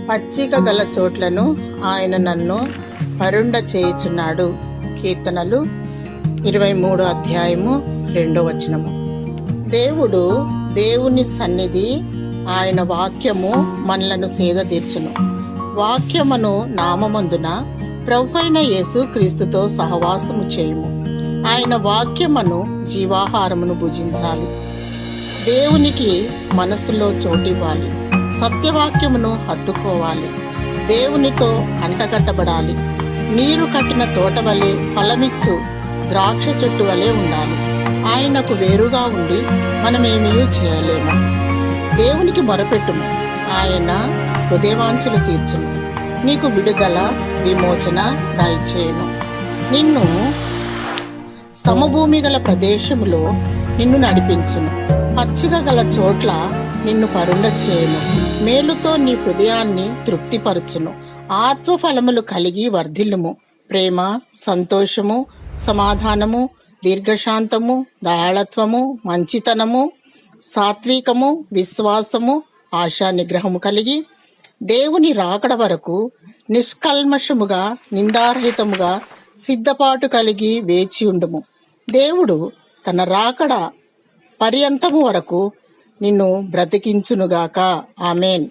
పచ్చిక గల చోట్లను ఆయన నన్ను పరుండ చేయుచున్నాడు. కీర్తనలు 23:2. దేవుని సన్నిధి ఆయన వాక్యము మనలను సేద తీర్చును. వాక్యమును నామమందున ప్రభువైన యేసు క్రీస్తుతో సహవాసము చేయుము. ఆయన వాక్యమును జీవాహారమును భుజించాలి. దేవునికి మనసులో చోటివ్వాలి. సత్యవాక్యమును హత్తుకోవాలి. దేవునితో అంటగట్టబడాలి. నీరు కట్టిన తోట వలె ఫలమిచ్చు ద్రాక్ష చెట్టు వలె ఉండాలి. ఆయనకు వేరుగా ఉండి మనమేమీ చేయలేము. దేవునికి మొరపెట్టుము, ఆయన హృదయవాంఛలు తీర్చును. నీకు విడుదల విమోచన దయచేయును. నిన్ను సమభూమి గల ప్రదేశములో నిన్ను నడిపించును. పచ్చిక గల చోట్ల నిన్ను పరుండ చేయును. మేలుతో నీ హృదయాన్ని తృప్తిపరచును. ఆత్మఫలములు కలిగి వర్ధిల్లుము. ప్రేమ, సంతోషము, సమాధానము, దీర్ఘశాంతము, దయాళత్వము, మంచితనము, సాత్వికము, విశ్వాసము, ఆశా నిగ్రహము కలిగి దేవుని రాకడ వరకు నిష్కల్మషముగా నిందారహితముగా సిద్ధపాటు కలిగి వేచి ఉండుము. దేవుడు తన రాకడ పర్యంతము వరకు నిన్ను బ్రతికించునుగాక. ఆమేన్.